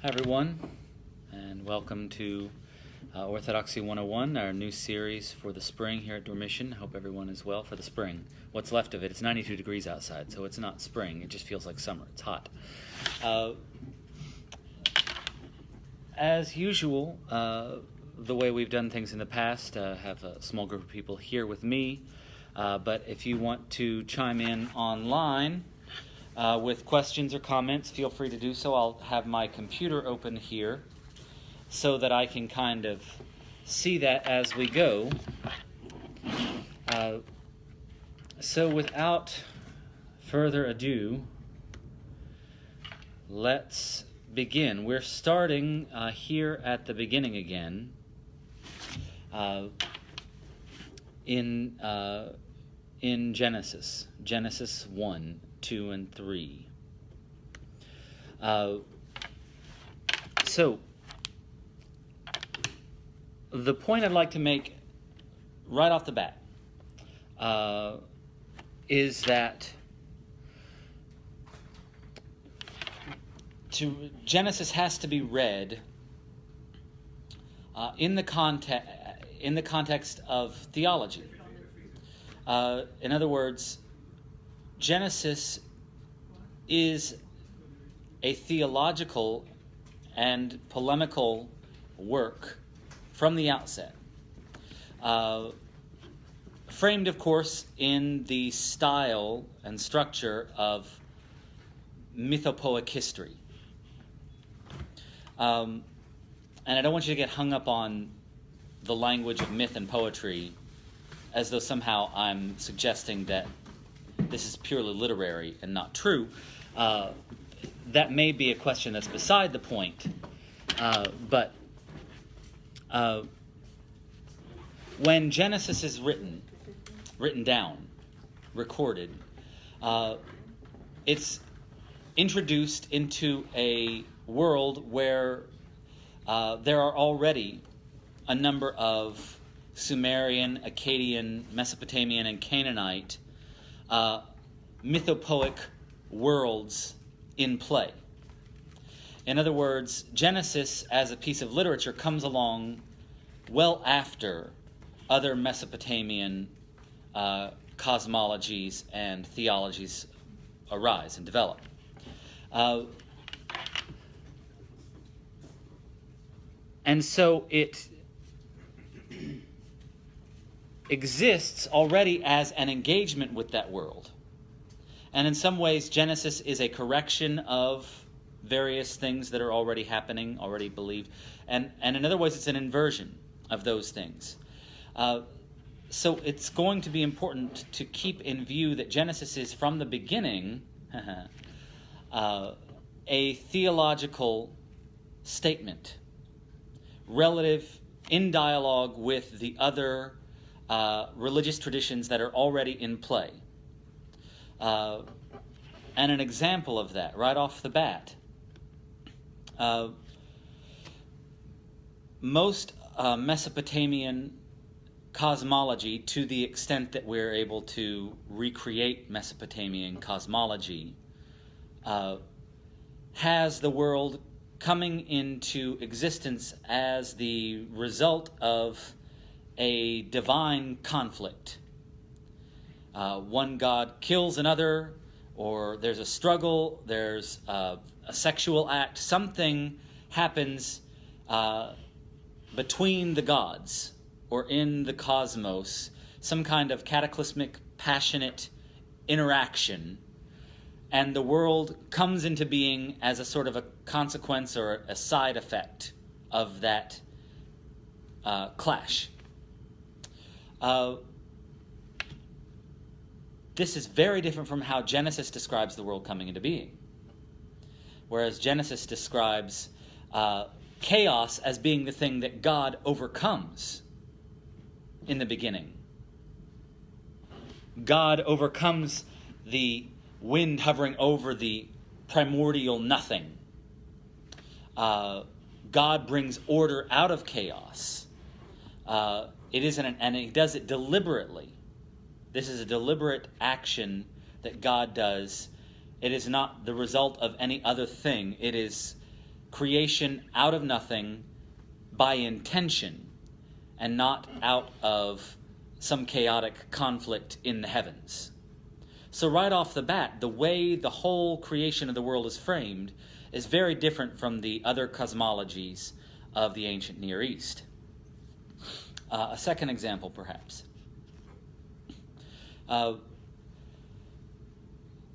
Hi everyone, and welcome to Orthodoxy 101, our new series for the spring here at Dormition. Hope everyone is well for the spring. What's left of it, it's 92 degrees outside, so it's not spring, it just feels like summer, it's hot. As usual, the way we've done things in the past, have a small group of people here with me, but if you want to chime in online, with questions or comments, feel free to do so. I'll have my computer open here so that I can kind of see that as we go. So without further ado, let's begin. We're starting here at the beginning again in Genesis 1. 2 and 3. So, the point I'd like to make right off the bat is that Genesis has to be read in the context of theology. In other words, Genesis is a theological and polemical work from the outset, framed, of course, in the style and structure of mythopoeic history. And I don't want you to get hung up on the language of myth and poetry as though somehow I'm suggesting that this is purely literary and not true. That may be a question that's beside the point. But when Genesis is written down, recorded, it's introduced into a world where there are already a number of Sumerian, Akkadian, Mesopotamian, and Canaanite mythopoeic worlds in play. In other words, Genesis as a piece of literature comes along well after other Mesopotamian cosmologies and theologies arise and develop. And so it exists already as an engagement with that world. And in some ways, Genesis is a correction of various things that are already happening, already believed. And in other ways, it's an inversion of those things. So it's going to be important to keep in view that Genesis is, from the beginning, a theological statement, relative, in dialogue with the other religious traditions that are already in play. And an example of that, right off the bat, most Mesopotamian cosmology, to the extent that we're able to recreate Mesopotamian cosmology, has the world coming into existence as the result of a divine conflict. One god kills another, or there's a struggle, there's a sexual act, something happens between the gods or in the cosmos, some kind of cataclysmic, passionate interaction, and the world comes into being as a sort of a consequence or a side effect of that clash. This is very different from how Genesis describes the world coming into being. Whereas Genesis describes chaos as being the thing that God overcomes in the beginning. God overcomes the wind hovering over the primordial nothing. God brings order out of chaos. It isn't, and he does it deliberately. This is a deliberate action that God does. It is not the result of any other thing. It is creation out of nothing by intention and not out of some chaotic conflict in the heavens. So right off the bat, the way the whole creation of the world is framed is very different from the other cosmologies of the ancient Near East. A second example, perhaps.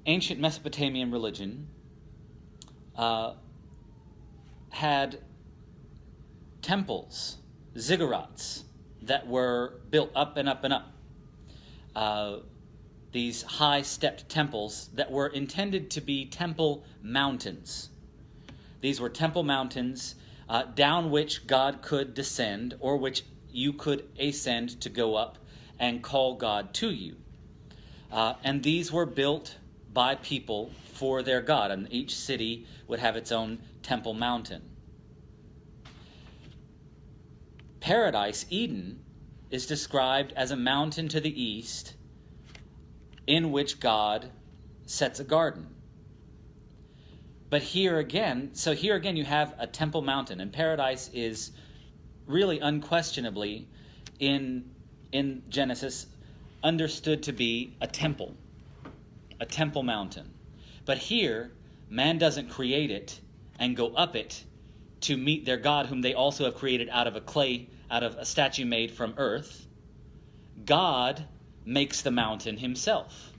Ancient Mesopotamian religion had temples, ziggurats, that were built up and up and up. These high-stepped temples that were intended to be temple mountains. These were temple mountains down which God could descend, or which you could ascend to go up and call God to you. And these were built by people for their God, and each city would have its own temple mountain. Paradise, Eden, is described as a mountain to the east in which God sets a garden. But here again you have a temple mountain, and paradise is really unquestionably in Genesis understood to be a temple mountain. But here, man doesn't create it and go up it to meet their God, whom they also have created out of a statue made from earth. God makes the mountain himself.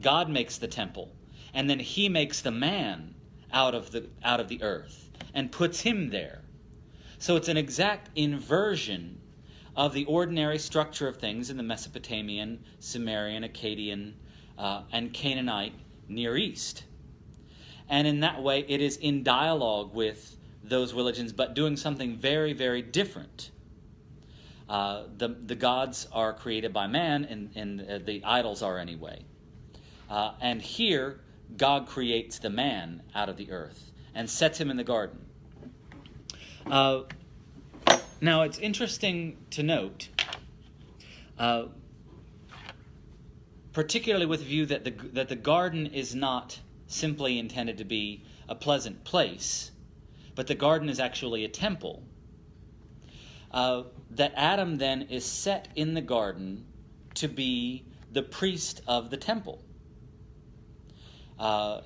God makes the temple. And then he makes the man out of the earth and puts him there. So it's an exact inversion of the ordinary structure of things in the Mesopotamian, Sumerian, Akkadian, and Canaanite Near East. And in that way, it is in dialogue with those religions, but doing something very, very different. The gods are created by man, and the idols are anyway. And here, God creates the man out of the earth and sets him in the garden. Now, it's interesting to note, particularly with the view that the garden is not simply intended to be a pleasant place, but the garden is actually a temple, that Adam then is set in the garden to be the priest of the temple.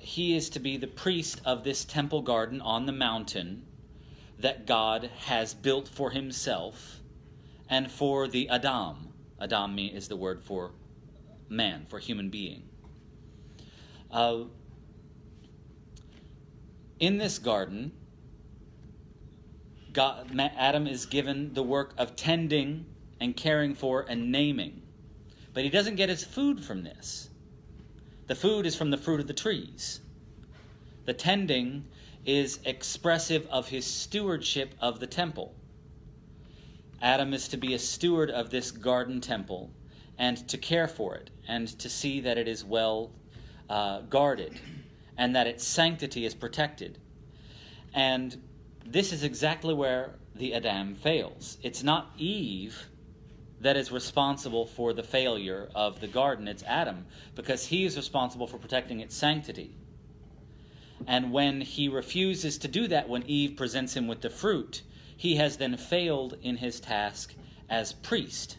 He is to be the priest of this temple garden on the mountain that God has built for himself and for the Adam. Adam is the word for man, for human being. In this garden, Adam is given the work of tending and caring for and naming. But he doesn't get his food from this. The food is from the fruit of the trees. The tending is expressive of his stewardship of the temple. Adam is to be a steward of this garden temple and to care for it and to see that it is well guarded and that its sanctity is protected. And this is exactly where the Adam fails. It's not Eve that is responsible for the failure of the garden. It's Adam, because he is responsible for protecting its sanctity. And when he refuses to do that, when Eve presents him with the fruit, he has then failed in his task as priest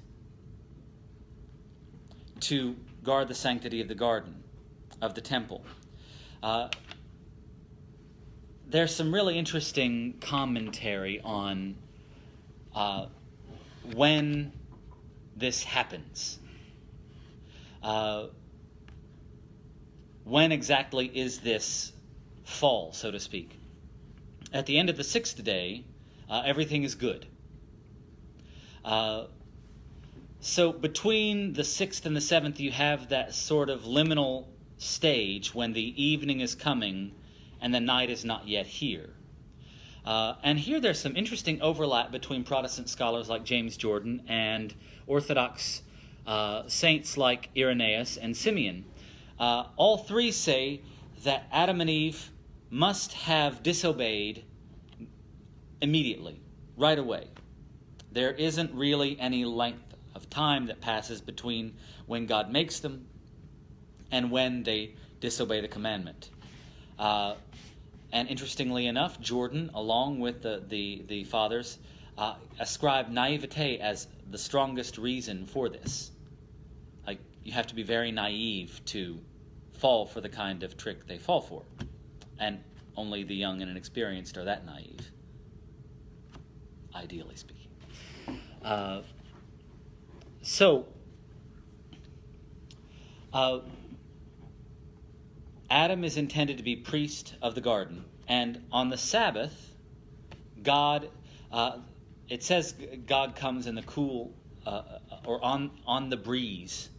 to guard the sanctity of the garden, of the temple. There's some really interesting commentary on when this happens. When exactly is this fall, so to speak? At the end of the sixth day, everything is good. So between the sixth and the seventh, you have that sort of liminal stage when the evening is coming and the night is not yet here. And here there's some interesting overlap between Protestant scholars like James Jordan and Orthodox saints like Irenaeus and Simeon. All three say that Adam and Eve must have disobeyed immediately, right away. There isn't really any length of time that passes between when God makes them and when they disobey the commandment. And interestingly enough, Jordan, along with the fathers, ascribe naivete as the strongest reason for this. Like, you have to be very naive to fall for the kind of trick they fall for. And only the young and inexperienced are that naive, ideally speaking. Adam is intended to be priest of the garden, and on the Sabbath, it says God comes in the cool, or on the breeze.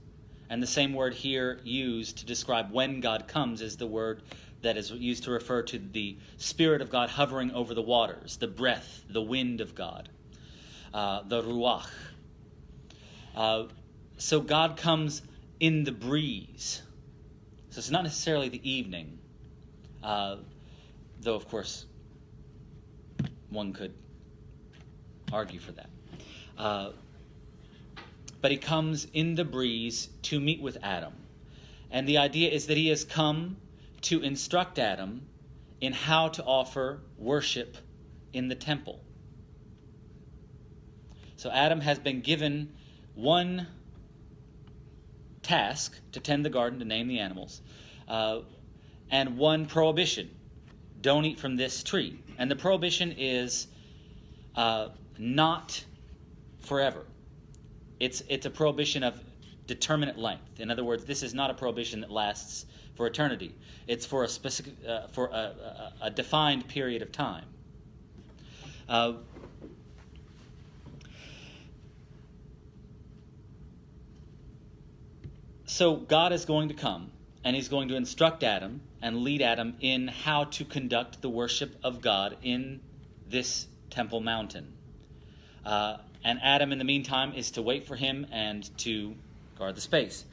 And the same word here used to describe when God comes is the word that is used to refer to the Spirit of God hovering over the waters, the breath, the wind of God, the ruach. So God comes in the breeze. So it's not necessarily the evening, though of course one could argue for that. But he comes in the breeze to meet with Adam. And the idea is that he has come to instruct Adam in how to offer worship in the temple. So Adam has been given one task to tend the garden, to name the animals, and one prohibition: don't eat from this tree. And the prohibition is not forever. It's a prohibition of determinate length. In other words, this is not a prohibition that lasts for eternity. It's for a specific, for a defined period of time. So God is going to come, and he's going to instruct Adam and lead Adam in how to conduct the worship of God in this temple mountain. And Adam, in the meantime, is to wait for him and to guard the space,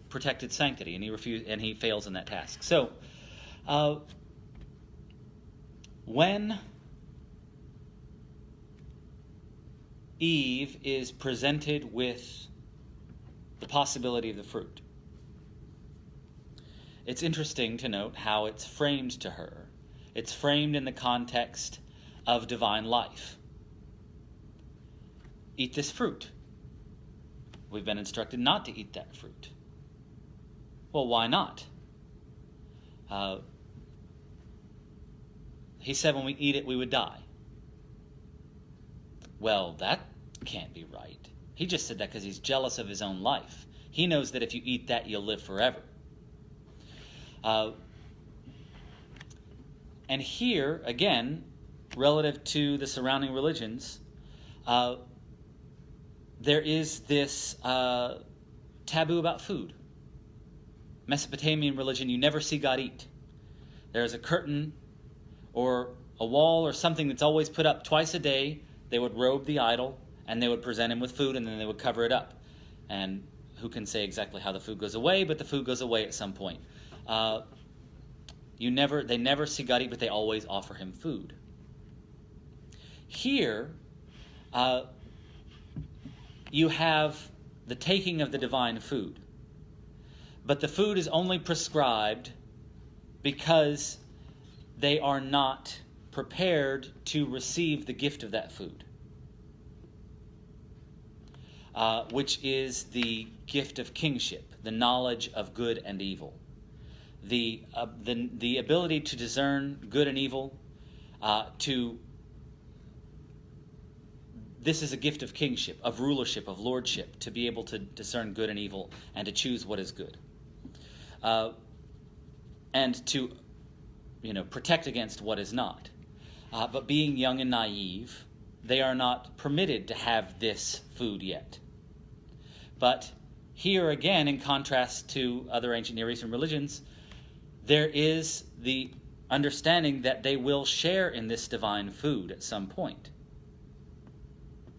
protect its sanctity, and he fails in that task. So, when Eve is presented with the possibility of the fruit, it's interesting to note how it's framed to her. It's framed in the context of divine life. Eat this fruit. We've been instructed not to eat that fruit. Well, why not? He said when we eat it, we would die. Well, that can't be right. He just said that because he's jealous of his own life. He knows that if you eat that, you'll live forever. And here, again, relative to the surrounding religions, there is this taboo about food. Mesopotamian religion, you never see God eat. There is a curtain or a wall or something that's always put up twice a day. They would robe the idol, and they would present him with food, and then they would cover it up. And who can say exactly how the food goes away, but the food goes away at some point. They never see God eat, but they always offer him food. Here, you have the taking of the divine food. But the food is only prescribed because they are not prepared to receive the gift of that food, which is the gift of kingship, the knowledge of good and evil, the ability to discern good and evil. This is a gift of kingship, of rulership, of lordship, to be able to discern good and evil and to choose what is good, and to protect against what is not. But being young and naive, they are not permitted to have this food yet. But here again, in contrast to other ancient Near Eastern religions, there is the understanding that they will share in this divine food at some point.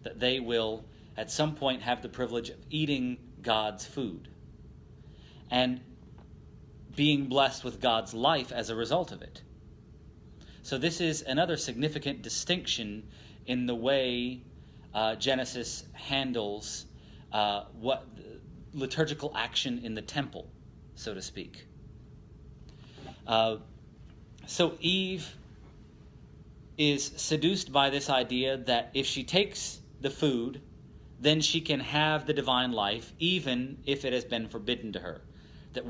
That they will at some point have the privilege of eating God's food and being blessed with God's life as a result of it. So this is another significant distinction in the way Genesis handles what liturgical action in the temple, so to speak. So Eve is seduced by this idea that if she takes the food, then she can have the divine life, even if it has been forbidden to her. That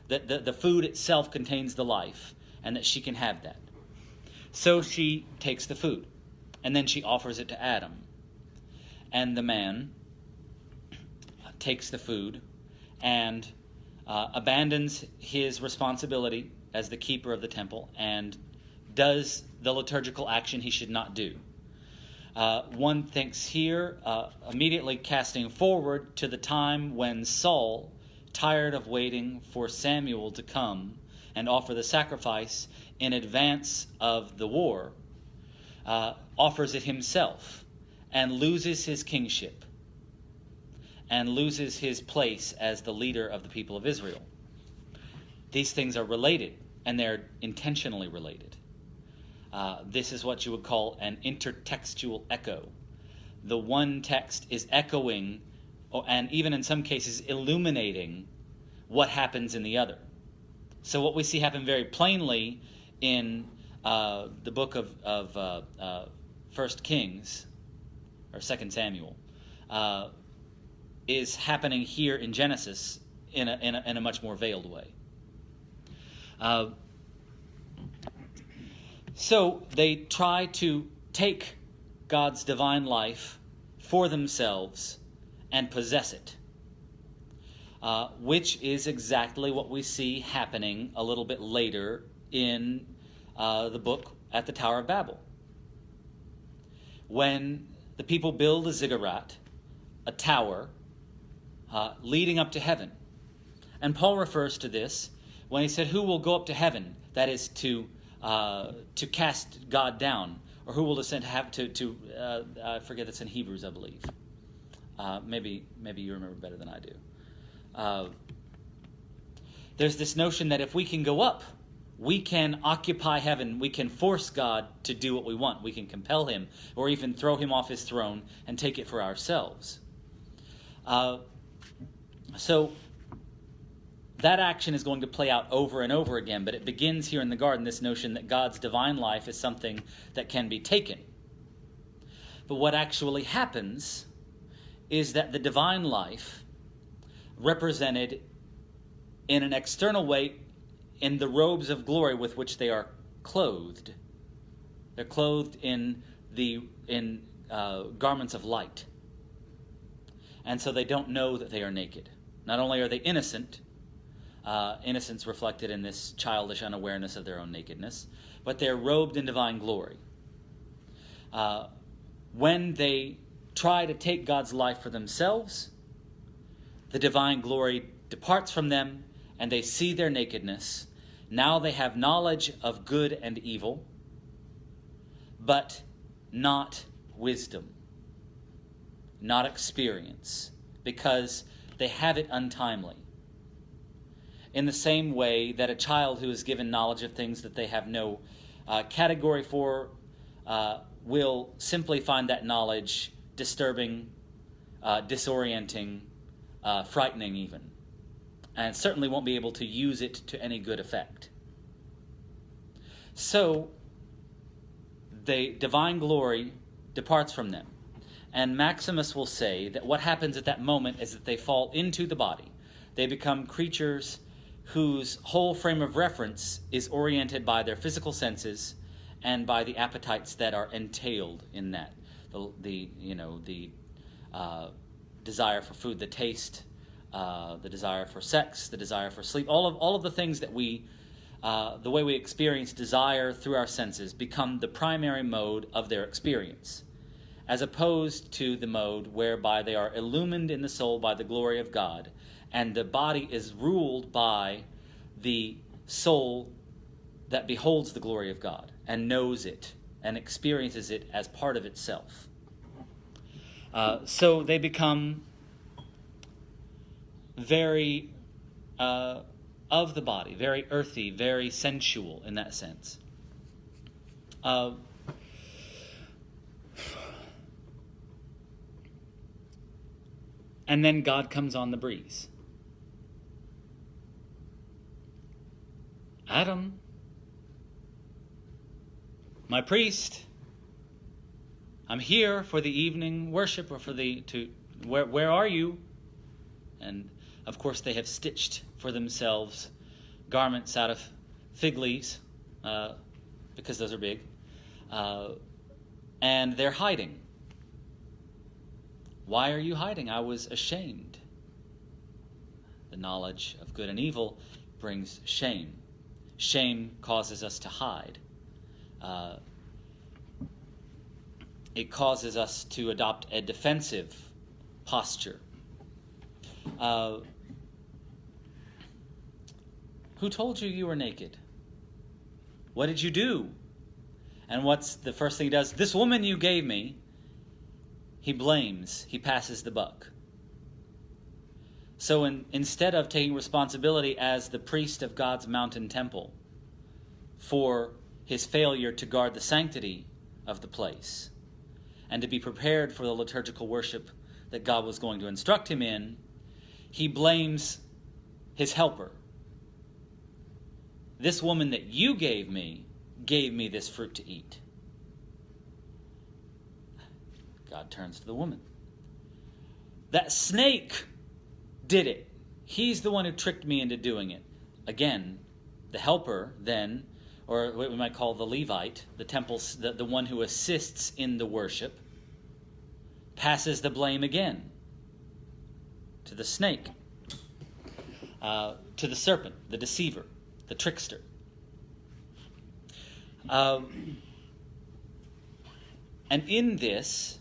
the food itself contains the life, and that she can have that. So she takes the food, and then she offers it to Adam. And the man takes the food and abandons his responsibility as the keeper of the temple and does the liturgical action he should not do. One thinks here, immediately casting forward to the time when Saul, tired of waiting for Samuel to come and offer the sacrifice in advance of the war, offers it himself and loses his kingship and loses his place as the leader of the people of Israel. These things are related, and they're intentionally related. This is what you would call an intertextual echo. The one text is echoing, and even in some cases illuminating, what happens in the other. So what we see happen very plainly in the book of 1 Kings, or 2 Samuel, is happening here in Genesis in a much more veiled way. So they try to take God's divine life for themselves and possess it, which is exactly what we see happening a little bit later in the book at the Tower of Babel. When the people build a ziggurat, a tower, leading up to heaven. And Paul refers to this when he said, who will go up to heaven? That is to cast God down, or who will descend I forget, that's in Hebrews, I believe. Maybe you remember better than I do. There's this notion that if we can go up, we can occupy heaven, we can force God to do what we want, we can compel him, or even throw him off his throne and take it for ourselves. So that action is going to play out over and over again, but it begins here in the garden, this notion that God's divine life is something that can be taken. But what actually happens is that the divine life, represented in an external way in the robes of glory with which they are clothed. They're clothed in garments of light. And so they don't know that they are naked. Not only are they innocent, innocence reflected in this childish unawareness of their own nakedness, but they're robed in divine glory. When they try to take God's life for themselves, the divine glory departs from them, and they see their nakedness. Now they have knowledge of good and evil, but not wisdom, not experience, because they have it untimely. In the same way that a child who is given knowledge of things that they have no category for will simply find that knowledge disturbing, disorienting, frightening even, and certainly won't be able to use it to any good effect. So the divine glory departs from them. And Maximus will say that what happens at that moment is that they fall into the body. They become creatures whose whole frame of reference is oriented by their physical senses and by the appetites that are entailed in that. The desire for food, the taste, the desire for sex, the desire for sleep, all of the things that the way we experience desire through our senses become the primary mode of their experience, as opposed to the mode whereby they are illumined in the soul by the glory of God, and the body is ruled by the soul that beholds the glory of God and knows it and experiences it as part of itself. So they become very of the body, very earthy, very sensual in that sense. And then God comes on the breeze. Adam, my priest, I'm here for the evening worship, or where are you? And of course they have stitched for themselves garments out of fig leaves, because those are big, and they're hiding. Why are you hiding? I was ashamed. The knowledge of good and evil brings shame. Shame causes us to hide. It causes us to adopt a defensive posture. Who told you you were naked? What did you do? And what's the first thing he does? This woman you gave me. He blames. He passes the buck. So instead of taking responsibility as the priest of God's mountain temple for his failure to guard the sanctity of the place and to be prepared for the liturgical worship that God was going to instruct him in, he blames his helper. This woman that you gave me this fruit to eat. God turns to the woman. That snake did it. He's the one who tricked me into doing it. Again, the helper then, or what we might call the Levite, the temple's, the one who assists in the worship, passes the blame again to the snake, to the serpent, the deceiver, the trickster. And in this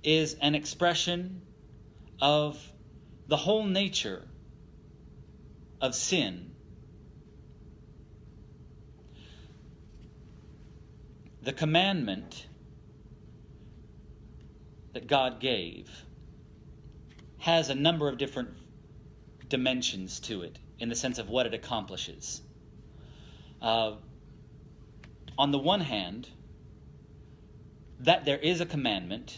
is an expression of the whole nature of sin. The commandment that God gave has a number of different dimensions to it in the sense of what it accomplishes. On the one hand, that there is a commandment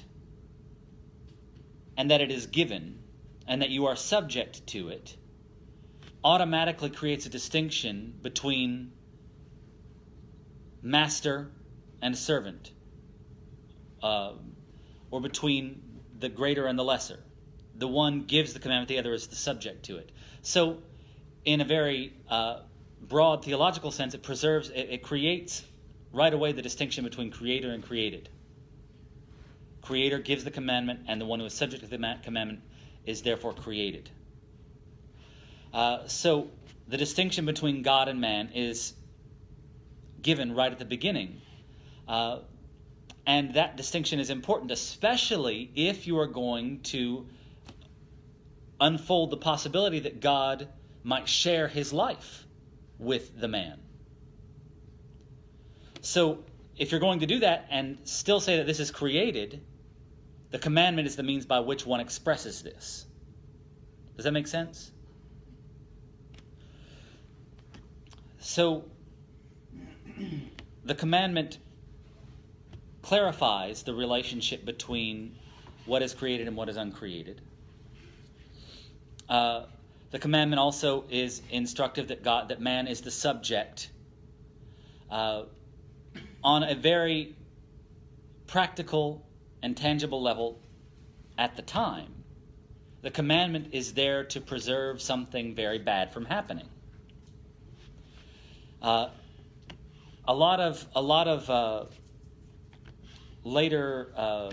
and that it is given and that you are subject to it automatically creates a distinction between master and servant, or between the greater and the lesser. The one gives the commandment, the other is the subject to it. So in a very broad theological sense, it creates right away the distinction between creator and created. Creator gives the commandment, and the one who is subject to the commandment is therefore created. So the distinction between God and man is given right at the beginning. And that distinction is important, especially if you are going to unfold the possibility that God might share his life with the man. So if you're going to do that and still say that this is created, the commandment is the means by which one expresses this. Does that make sense? So the commandment clarifies the relationship between what is created and what is uncreated. The commandment also is instructive that man is the subject on a very practical and tangible level at the time. The commandment is there to preserve something very bad from happening. A lot of later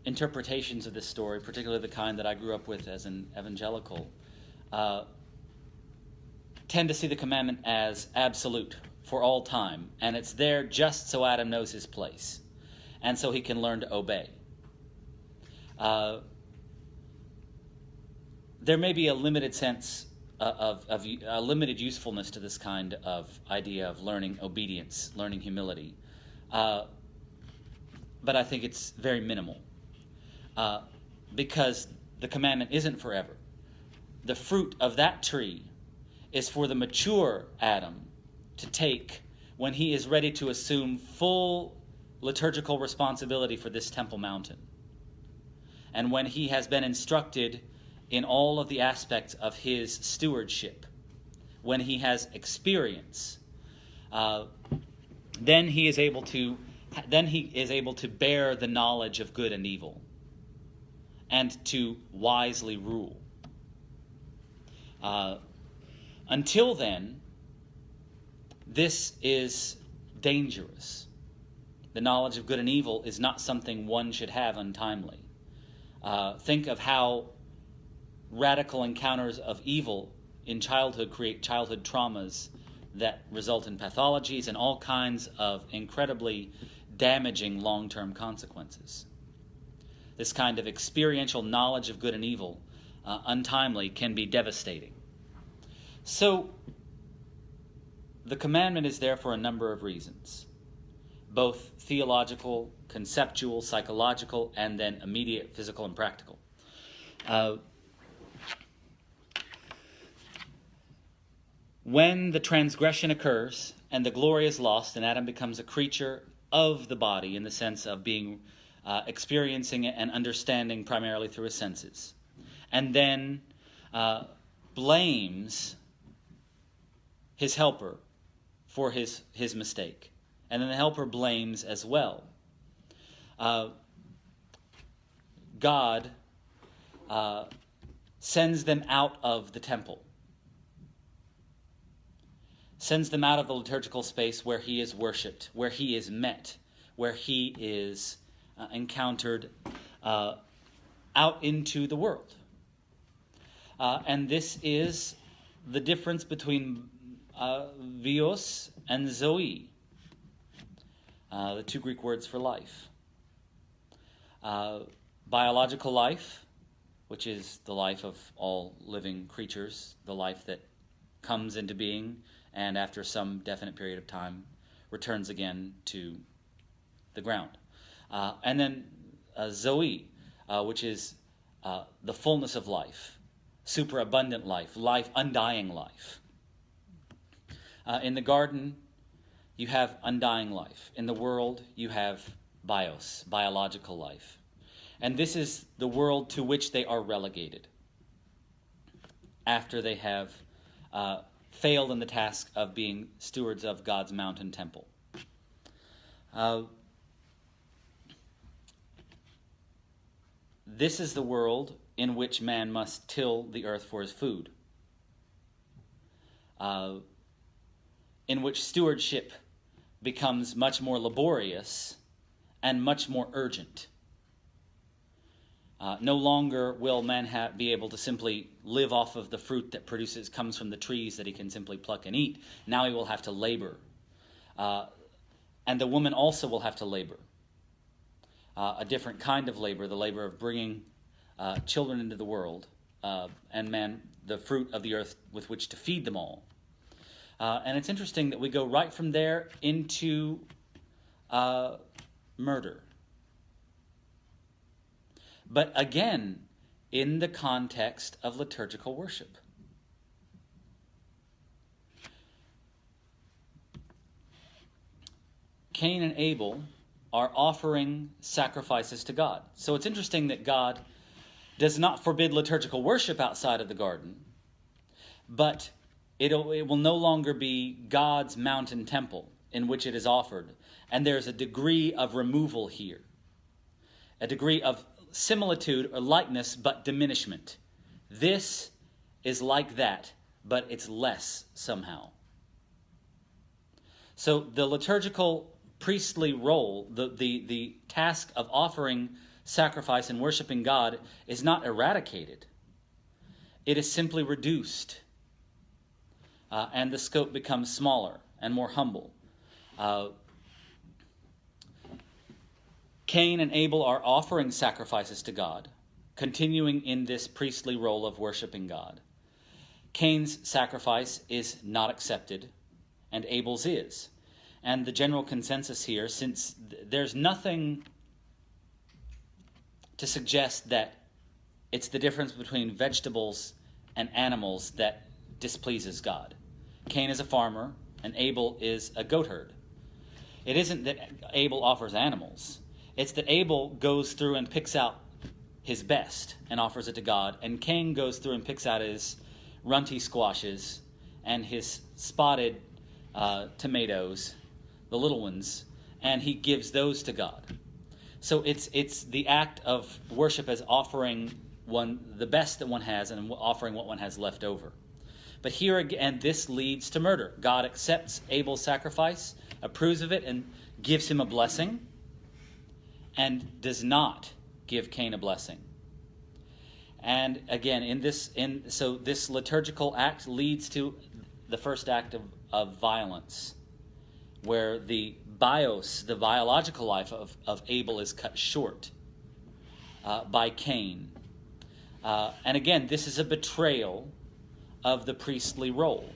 interpretations of this story, particularly the kind that I grew up with as an evangelical, tend to see the commandment as absolute for all time, and it's there just so Adam knows his place, and so he can learn to obey. There may be a limited sense of a limited usefulness to this kind of idea of learning obedience, learning humility, but I think it's very minimal, because the commandment isn't forever. The fruit of that tree is for the mature Adam to take when he is ready to assume full liturgical responsibility for this temple mountain, and when he has been instructed in all of the aspects of his stewardship, when he has experience then he is able to bear the knowledge of good and evil and to wisely rule. Until then, this is dangerous. The knowledge of good and evil is not something one should have untimely. Think of how radical encounters of evil in childhood create childhood traumas that result in pathologies and all kinds of incredibly damaging long-term consequences. This kind of experiential knowledge of good and evil, untimely, can be devastating. So, the commandment is there for a number of reasons, both theological, conceptual, psychological, and then immediate physical and practical. When the transgression occurs and the glory is lost and Adam becomes a creature of the body in the sense of being experiencing it and understanding primarily through his senses, and then blames his helper for his mistake, and then the helper blames as well. God sends them out of the temple, sends them out of the liturgical space where he is worshipped, where he is met, where he is encountered, out into the world. And this is the difference between bios and zoe, the two Greek words for life. Biological life, which is the life of all living creatures, the life that comes into being and after some definite period of time returns again to the ground. And then zoe, which is the fullness of life, superabundant life, undying life. In the garden, you have undying life. In the world, you have bios, biological life. And this is the world to which they are relegated after they have failed in the task of being stewards of God's mountain temple. This is the world in which man must till the earth for his food, in which stewardship becomes much more laborious and much more urgent. No longer will man be able to simply live off of the fruit that comes from the trees that he can simply pluck and eat. Now he will have to labor. And the woman also will have to labor. A different kind of labor, the labor of bringing children into the world, and man, the fruit of the earth with which to feed them all. And it's interesting that we go right from there into murder. But again, in the context of liturgical worship. Cain and Abel are offering sacrifices to God. So it's interesting that God does not forbid liturgical worship outside of the garden, but it will no longer be God's mountain temple in which it is offered. And there's a degree of removal here, a degree of similitude or likeness, but diminishment. This is like that, but it's less somehow. So the liturgical priestly role, the task of offering sacrifice and worshiping God is not eradicated. It is simply reduced. And the scope becomes smaller and more humble. Cain and Abel are offering sacrifices to God, continuing in this priestly role of worshiping God. Cain's sacrifice is not accepted, and Abel's is. And the general consensus here, since there's nothing to suggest that it's the difference between vegetables and animals that displeases God. Cain is a farmer, and Abel is a goat herd. It isn't that Abel offers animals. It's that Abel goes through and picks out his best and offers it to God, and Cain goes through and picks out his runty squashes and his spotted tomatoes the little ones, and he gives those to God. So it's the act of worship as offering the best that one has and offering what one has left over. But here again, this leads to murder. God accepts Abel's sacrifice, approves of it, and gives him a blessing, and does not give Cain a blessing. And again, so this liturgical act leads to the first act of violence, where the bios, the biological life of Abel, is cut short by Cain. And again, this is a betrayal of the priestly role,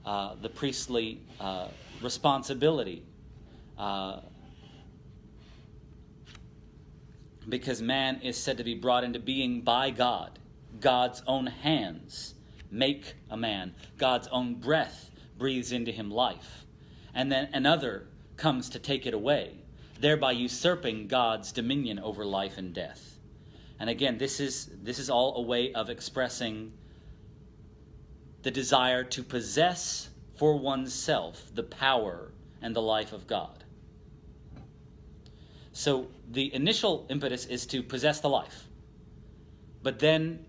the priestly responsibility, because man is said to be brought into being by God. God's own hands make a man. God's own breath breathes into him life. And then another comes to take it away, thereby usurping God's dominion over life and death. And again, this is all a way of expressing the desire to possess for oneself the power and the life of God. So the initial impetus is to possess the life, but then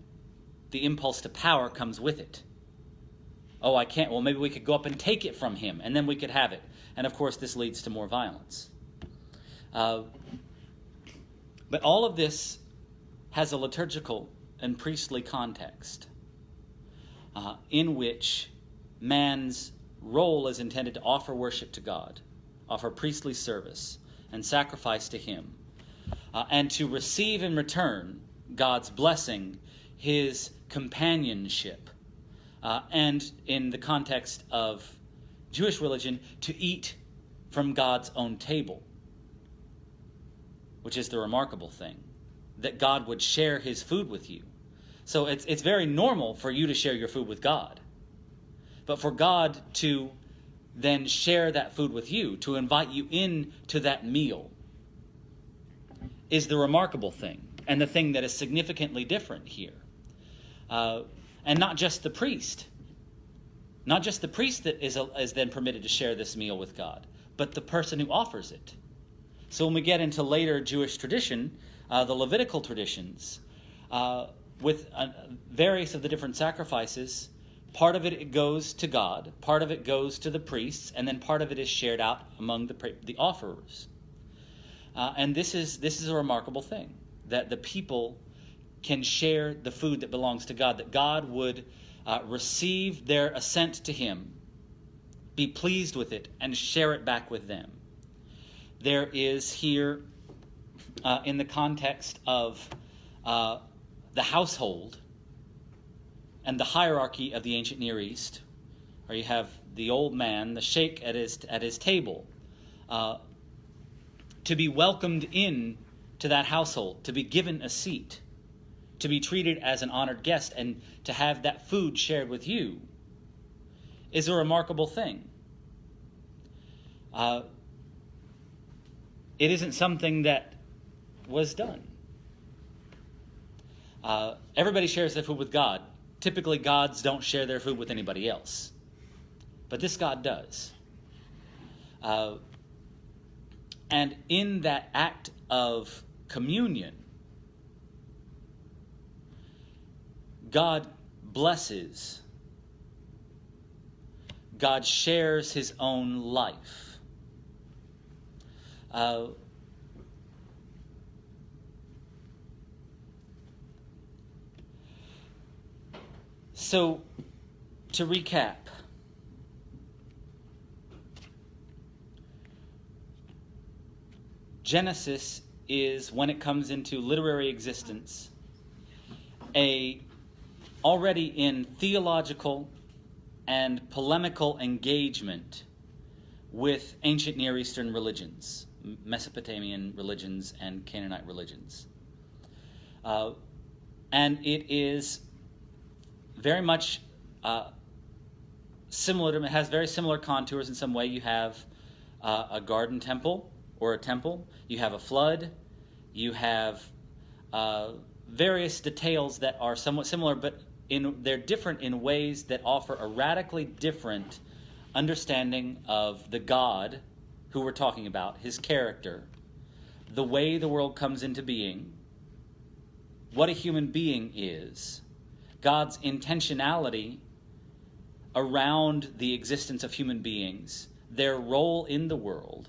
the impulse to power comes with it. Oh, I can't. Well, maybe we could go up and take it from him, and then we could have it. And of course, this leads to more violence. But all of this has a liturgical and priestly context in which man's role is intended to offer worship to God, offer priestly service and sacrifice to him, and to receive in return God's blessing, his companionship, and in the context of Jewish religion, to eat from God's own table, which is the remarkable thing, that God would share his food with you. So it's very normal for you to share your food with God, but for God to then share that food with you, to invite you in to that meal, is the remarkable thing, and the thing that is significantly different here. And not just the priest. Not just the priest that is then permitted to share this meal with God, but the person who offers it. So when we get into later Jewish tradition, the Levitical traditions, with various of the different sacrifices, part of it goes to God, part of it goes to the priests, and then part of it is shared out among the offerers. And this is a remarkable thing, that the people can share the food that belongs to God, that God would receive their assent to him, be pleased with it, and share it back with them. There is here, in the context of the household and the hierarchy of the ancient Near East, where you have the old man, the sheikh at his table, to be welcomed in to that household, to be given a seat, to be treated as an honored guest, and to have that food shared with you, is a remarkable thing. It isn't something that was done. Everybody shares their food with God. Typically, gods don't share their food with anybody else. But this God does. And in that act of communion, God blesses. God shares his own life. So, to recap, Genesis is, when it comes into literary existence, already in theological and polemical engagement with ancient Near Eastern religions, Mesopotamian religions and Canaanite religions. And it is very much similar to them. It has very similar contours in some way. You have a garden temple or a temple. You have a flood. You have various details that are somewhat similar, but they're different in ways that offer a radically different understanding of the God who we're talking about, his character, the way the world comes into being, what a human being is, God's intentionality around the existence of human beings, their role in the world,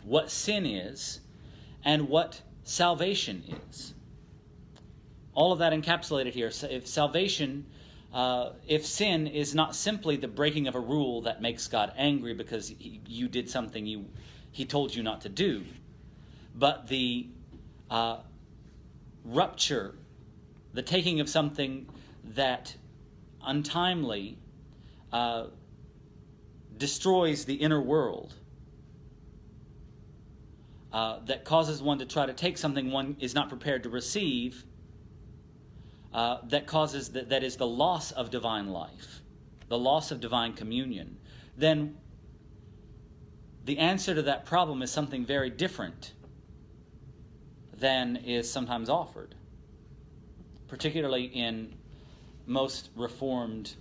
what sin is, and what salvation is. All of that encapsulated here. So if salvation, if sin is not simply the breaking of a rule that makes God angry because you did something he told you not to do, but the rupture, the taking of something that untimely destroys the inner world, that causes one to try to take something one is not prepared to receive, that is the loss of divine life, the loss of divine communion, then the answer to that problem is something very different than is sometimes offered, particularly in most Reformed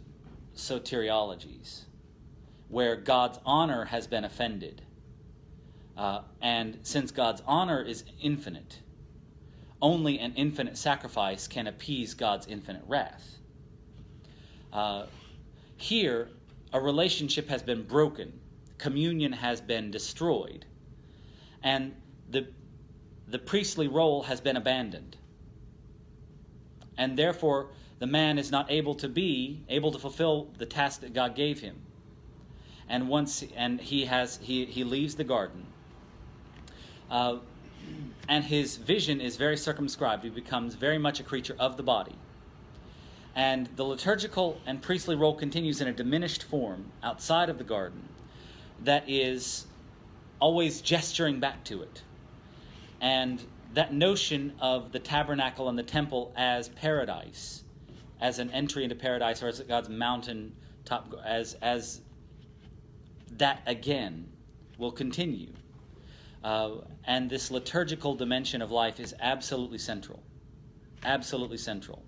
soteriologies, where God's honor has been offended. And since God's honor is infinite, only an infinite sacrifice can appease God's infinite wrath. Here, a relationship has been broken, communion has been destroyed, and the priestly role has been abandoned. And therefore, the man is not able to fulfill the task that God gave him. And he leaves the garden. And his vision is very circumscribed. He becomes very much a creature of the body. And the liturgical and priestly role continues in a diminished form outside of the garden that is always gesturing back to it. And that notion of the tabernacle and the temple as paradise, as an entry into paradise, or as God's mountain top, as that again will continue. And this liturgical dimension of life is absolutely central. Absolutely central.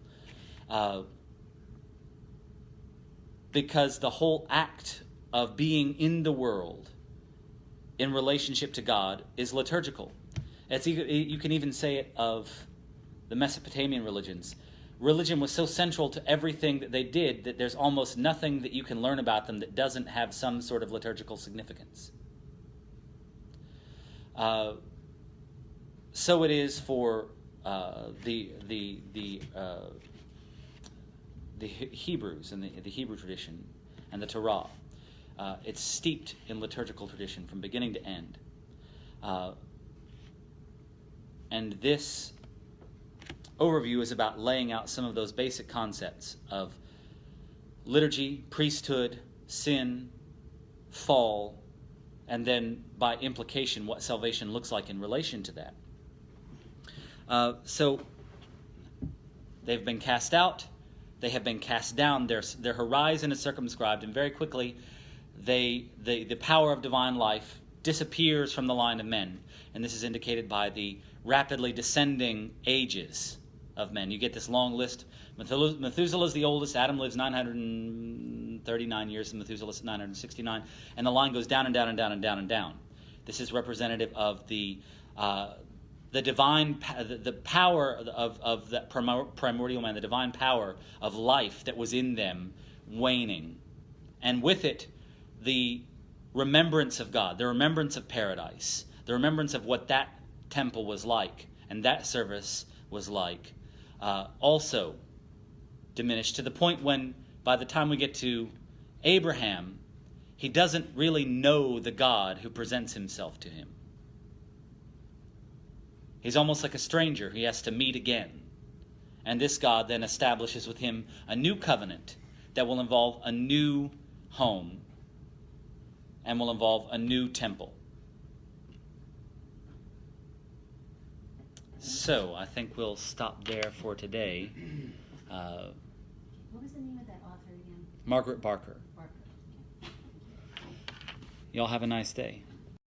Because the whole act of being in the world in relationship to God is liturgical. You can even say it of the Mesopotamian religions. Religion was so central to everything that they did that there's almost nothing that you can learn about them that doesn't have some sort of liturgical significance. So it is for the Hebrews and the Hebrew tradition and the Torah. It's steeped in liturgical tradition from beginning to end. And this overview is about laying out some of those basic concepts of liturgy, priesthood, sin, fall, and then by implication what salvation looks like in relation to that. So they've been cast out, they have been cast down, their horizon is circumscribed, and very quickly the power of divine life disappears from the line of men. And this is indicated by the rapidly descending ages of men. You get this long list. Methuselah is the oldest. Adam lives 939 years, and Methuselah is 969. And the line goes down and down and down and down and down. This is representative of the divine, the power of that primordial man, the divine power of life that was in them waning. And with it, the remembrance of God, the remembrance of paradise, the remembrance of what that temple was like and that service was like, also diminished to the point when, by the time we get to Abraham, he doesn't really know the God who presents himself to him. He's almost like a stranger he has to meet again. And this God then establishes with him a new covenant that will involve a new home and will involve a new temple. So, I think we'll stop there for today. What was the name of that author again? Margaret Barker. Barker. Y'all have a nice day.